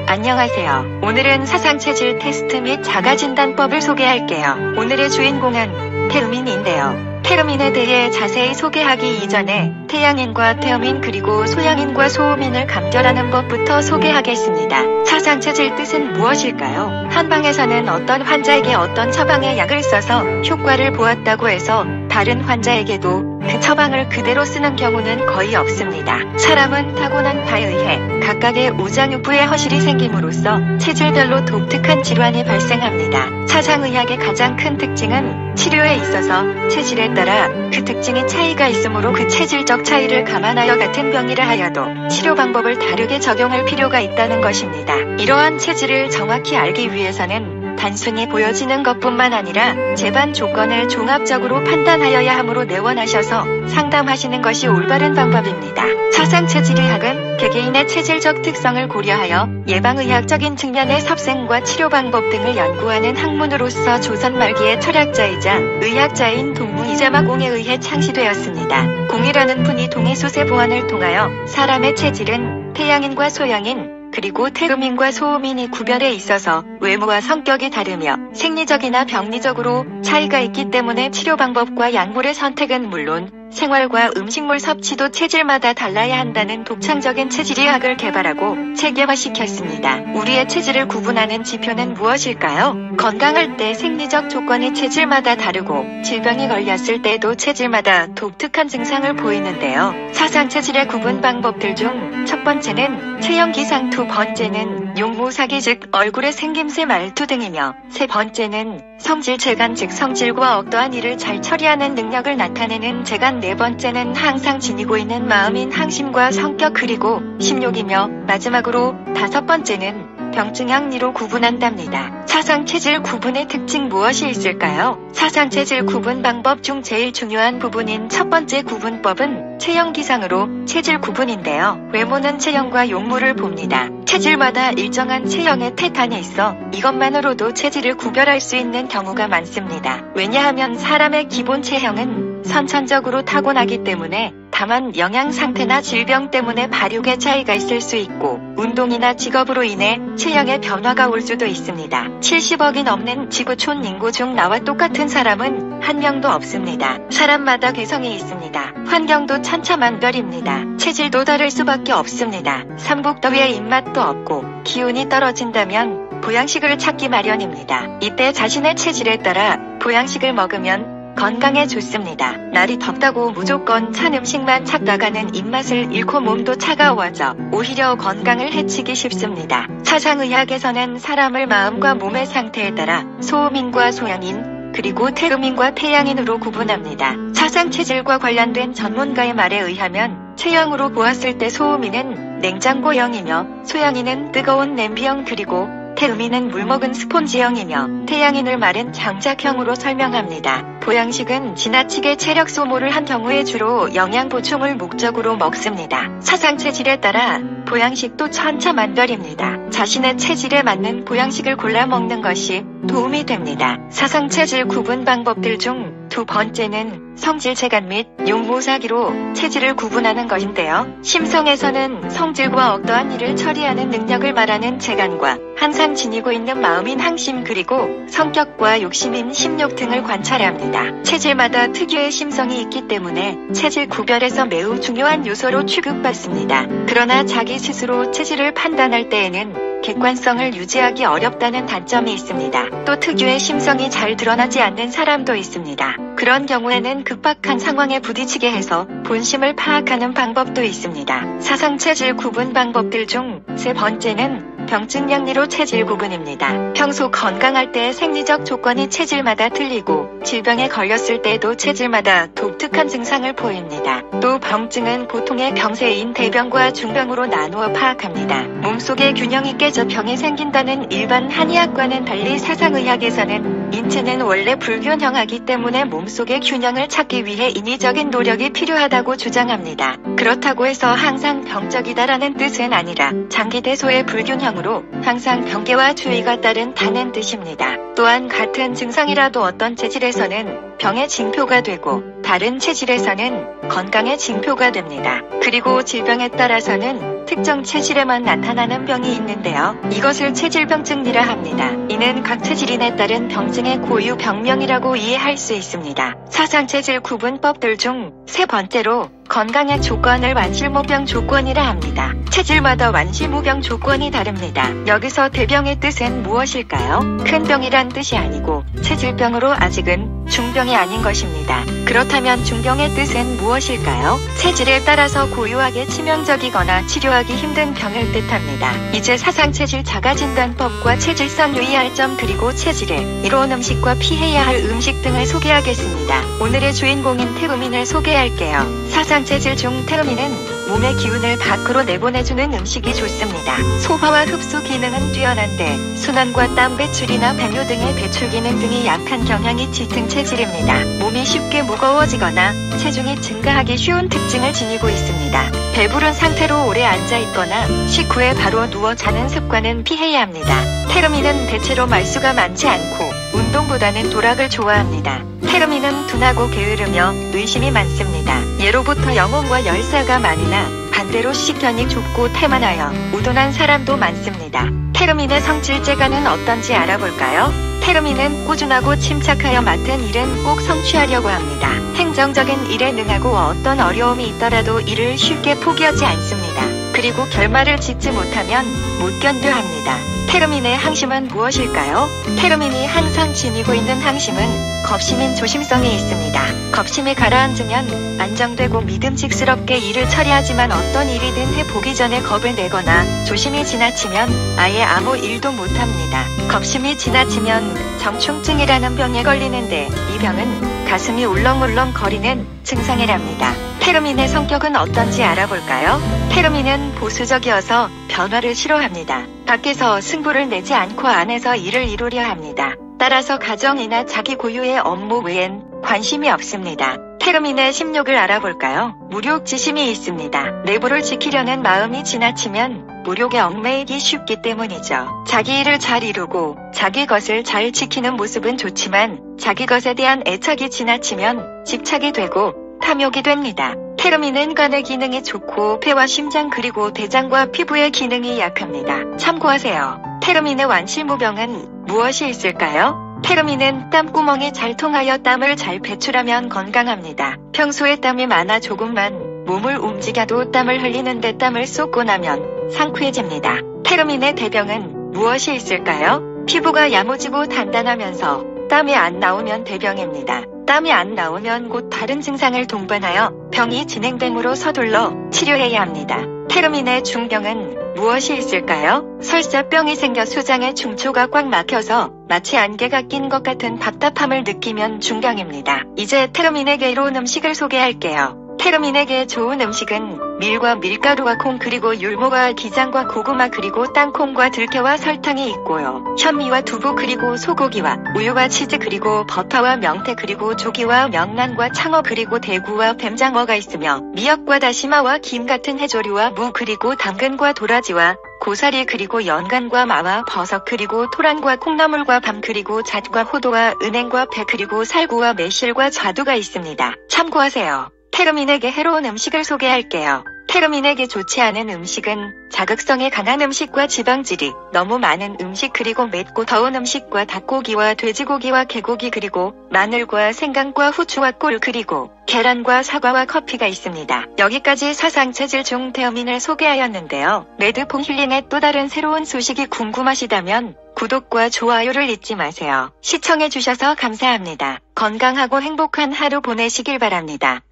안녕하세요. 오늘은 사상체질 테스트 및 자가진단법을 소개할게요. 오늘의 주인공은 태음인인데요. 태음인에 대해 자세히 소개하기 이전에 태양인과 태음인 그리고 소양인과 소음인을 감별하는 법부터 소개하겠습니다. 사상체질 뜻은 무엇일까요? 한방에서는 어떤 환자에게 어떤 처방의 약을 써서 효과를 보았다고 해서 다른 환자에게도 그 처방을 그대로 쓰는 경우는 거의 없습니다. 사람은 타고난 바에 의해 각각의 우장육부에 허실이 생김으로써 체질별로 독특한 질환이 발생합니다. 사상의학의 가장 큰 특징은 치료에 있어서 체질에 따라 그 특징의 차이가 있으므로 그 체질적 차이를 감안하여 같은 병이라 하여도 치료 방법을 다르게 적용할 필요가 있다는 것입니다. 이러한 체질을 정확히 알기 위해서는 단순히 보여지는 것뿐만 아니라 재반 조건을 종합적으로 판단하여야 하므로 내원하셔서 상담하시는 것이 올바른 방법입니다. 사상체질의학은 개개인의 체질적 특성을 고려하여 예방의학적인 측면의 섭생과 치료 방법 등을 연구하는 학문으로서 조선 말기의 철학자이자 의학자인 동무이자 마공에 의해 창시되었습니다. 공이라는 분이 동해솥의 보안을 통하여 사람의 체질은 태양인과 소양인 그리고 태음인과 소음인이 구별해 있어서 외모와 성격이 다르며 생리적이나 병리적으로 차이가 있기 때문에 치료 방법과 약물의 선택은 물론 생활과 음식물 섭취도 체질마다 달라야 한다는 독창적인 체질의학을 개발하고 체계화시켰습니다. 우리의 체질을 구분하는 지표는 무엇일까요? 건강할 때 생리적 조건이 체질마다 다르고 질병에 걸렸을 때도 체질마다 독특한 증상을 보이는데요. 사상체질의 구분 방법들 중 첫 번째는 체형기상, 두 번째는 용모사기 즉 얼굴의 생김새, 말투 등이며 세 번째는 성질체간 즉 성질과 어떠한 일을 잘 처리하는 능력을 나타내는 재간, 네 번째는 항상 지니고 있는 마음인 항심과 성격 그리고 심욕이며 마지막으로 다섯 번째는 병증형리로 구분한답니다. 사상체질 구분의 특징 무엇이 있을까요? 사상체질 구분 방법 중 제일 중요한 부분인 첫 번째 구분법은 체형기상으로 체질 구분인데요. 외모는 체형과 용모를 봅니다. 체질마다 일정한 체형의 태탄이 있어 이것만으로도 체질을 구별할 수 있는 경우가 많습니다. 왜냐하면 사람의 기본 체형은 선천적으로 타고나기 때문에 다만 영양 상태나 질병 때문에 발육의 차이가 있을 수 있고 운동이나 직업으로 인해 체형의 변화가 올 수도 있습니다. 70억이 넘는 지구촌 인구 중 나와 똑같은 사람은 한 명도 없습니다. 사람마다 개성이 있습니다. 환경도 천차만별입니다. 체질도 다를 수밖에 없습니다. 삼국더위에 입맛도 없고 기운이 떨어진다면 보양식을 찾기 마련입니다. 이때 자신의 체질에 따라 보양식을 먹으면 건강에 좋습니다. 날이 덥다고 무조건 찬 음식만 찾다가는 입맛을 잃고 몸도 차가워져 오히려 건강을 해치기 쉽습니다. 사상의학에서는 사람을 마음과 몸의 상태에 따라 소음인과 소양인 그리고 태음인과 태양인으로 구분합니다. 사상체질과 관련된 전문가의 말에 의하면 체형으로 보았을 때 소음인은 냉장고형이며 소양인은 뜨거운 냄비형 그리고 태음인은 물먹은 스폰지형이며 태양인을 마른 장작형으로 설명합니다. 보양식은 지나치게 체력 소모를 한 경우에 주로 영양 보충을 목적으로 먹습니다. 사상체질에 따라 보양식도 천차만별입니다. 자신의 체질에 맞는 보양식을 골라 먹는 것이 도움이 됩니다. 사상체질 구분 방법들 중 두 번째는 성질체간 및 용모사기로 체질을 구분하는 것인데요. 심성에서는 성질과 어떠한 일을 처리하는 능력을 말하는 재간과 항상 지니고 있는 마음인 항심 그리고 성격과 욕심인 심욕 등을 관찰합니다. 체질마다 특유의 심성이 있기 때문에 체질 구별에서 매우 중요한 요소로 취급받습니다. 그러나 자기 스스로 체질을 판단할 때에는 객관성을 유지하기 어렵다는 단점이 있습니다. 또 특유의 심성이 잘 드러나지 않는 사람도 있습니다. 그런 경우에는 급박한 상황에 부딪히게 해서 본심을 파악하는 방법도 있습니다. 사상체질 구분 방법들 중 세 번째는 병증형리로 체질 구분입니다. 평소 건강할 때의 생리적 조건이 체질마다 틀리고 질병에 걸렸을 때도 체질마다 독특한 증상을 보입니다. 또 병증은 보통의 병세인 대병과 중병으로 나누어 파악합니다. 몸속의 균형이 깨져 병이 생긴다는 일반 한의학과는 달리 사상의학에서는 인체는 원래 불균형하기 때문에 몸속의 균형을 찾기 위해 인위적인 노력이 필요하다고 주장합니다. 그렇다고 해서 항상 병적이다라는 뜻은 아니라 장기대소의 불균형으로 항상 병계와 주의가 따른다는 뜻입니다. 또한 같은 증상이라도 어떤 체질에서는 병의 징표가 되고 다른 체질에서는 건강의 징표가 됩니다. 그리고 질병에 따라서는 특정 체질에만 나타나는 병이 있는데요. 이것을 체질병증이라 합니다. 이는 각 체질인에 따른 병증의 고유 병명이라고 이해할 수 있습니다. 사상체질 구분법들 중 세 번째로 건강의 조건을 완실무병 조건이라 합니다. 체질마다 완실무병 조건이 다릅니다. 여기서 대병의 뜻은 무엇일까요? 큰 병이란 뜻이 아니고 체질병으로 아직은 중병이 아닌 것입니다. 그렇다면 중병의 뜻은 무엇일까요? 체질에 따라서 고유하게 치명적이거나 치료하기 힘든 병을 뜻합니다. 이제 사상체질 자가진단법과 체질상 유의할 점 그리고 체질에 이로운 음식과 피해야 할 음식 등을 소개하겠습니다. 오늘의 주인공인 테르민을 소개할게요. 사상체질 중 테르민은 몸의 기운을 밖으로 내보내주는 음식이 좋습니다. 소화와 흡수 기능은 뛰어난데 순환과 땀 배출이나 배뇨 등의 배출 기능 등이 약한 경향이 짙은 체질입니다. 몸이 쉽게 무거워지거나 체중이 증가하기 쉬운 특징을 지니고 있습니다. 배부른 상태로 오래 앉아있거나 식후에 바로 누워 자는 습관은 피해야 합니다. 테르민은 대체로 말수가 많지 않고 운동보다는 도락을 좋아합니다. 테르민은 둔하고 게으르며 의심이 많습니다. 예로부터 영혼과 열사가 많으나 반대로 식견이 좁고 태만하여 우둔한 사람도 많습니다. 테르민의 성질재간은 어떤지 알아볼까요? 테르민은 꾸준하고 침착하여 맡은 일은 꼭 성취하려고 합니다. 행정적인 일에 능하고 어떤 어려움이 있더라도 일을 쉽게 포기하지 않습니다. 그리고 결말을 짓지 못하면 못 견뎌합니다. 테르민의 항심은 무엇일까요? 테르민이 항상 지니고 있는 항심은 겁심인 조심성이 있습니다. 겁심이 가라앉으면 안정되고 믿음직스럽게 일을 처리하지만 어떤 일이든 해보기 전에 겁을 내거나 조심이 지나치면 아예 아무 일도 못합니다. 겁심이 지나치면 정충증이라는 병에 걸리는데 이 병은 가슴이 울렁울렁 거리는 증상이랍니다. 테르민의 성격은 어떤지 알아볼까요? 테르민은 보수적이어서 변화를 싫어합니다. 밖에서 승부를 내지 않고 안에서 일을 이루려 합니다. 따라서 가정이나 자기 고유의 업무 외엔 관심이 없습니다. 테르민의 심욕을 알아볼까요? 무욕지심이 있습니다. 내부를 지키려는 마음이 지나치면 무욕에 얽매이기 쉽기 때문이죠. 자기 일을 잘 이루고 자기 것을 잘 지키는 모습은 좋지만 자기 것에 대한 애착이 지나치면 집착이 되고 탐욕이 됩니다. 테르민은 간의 기능이 좋고 폐와 심장 그리고 대장과 피부의 기능이 약합니다. 참고하세요. 테르민의 완실무병은 무엇이 있을까요? 테르민은 땀구멍이 잘 통하여 땀을 잘 배출하면 건강합니다. 평소에 땀이 많아 조금만 몸을 움직여도 땀을 흘리는데 땀을 쏟고 나면 상쾌해집니다. 테르민의 대병은 무엇이 있을까요? 피부가 야무지고 단단하면서 땀이 안 나오면 대병입니다. 땀이 안 나오면 곧 다른 증상을 동반하여 병이 진행됨으로 서둘러 치료해야 합니다. 테르민의 중병은 무엇이 있을까요? 설사 병이 생겨 소장의 중초가 꽉 막혀서 마치 안개가 낀 것 같은 답답함을 느끼면 중병입니다. 이제 테르민에게 이로운 음식을 소개할게요. 테르민에게 좋은 음식은 밀과 밀가루와 콩 그리고 율무와 기장과 고구마 그리고 땅콩과 들깨와 설탕이 있고요. 현미와 두부 그리고 소고기와 우유와 치즈 그리고 버터와 명태 그리고 조기와 명란과 창어 그리고 대구와 뱀장어가 있으며 미역과 다시마와 김 같은 해조류와 무 그리고 당근과 도라지와 고사리 그리고 연간과 마와 버섯 그리고 토란과 콩나물과 밤 그리고 잣과 호두와 은행과 배 그리고 살구와 매실과 자두가 있습니다. 참고하세요. 테르민에게 해로운 음식을 소개할게요. 테르민에게 좋지 않은 음식은 자극성이 강한 음식과 지방질이 너무 많은 음식 그리고 맵고 더운 음식과 닭고기와 돼지고기와 개고기 그리고 마늘과 생강과 후추와 꿀 그리고 계란과 사과와 커피가 있습니다. 여기까지 사상체질 중 테르민을 소개하였는데요. 매드폼 힐링의 또 다른 새로운 소식이 궁금하시다면 구독과 좋아요를 잊지 마세요. 시청해주셔서 감사합니다. 건강하고 행복한 하루 보내시길 바랍니다.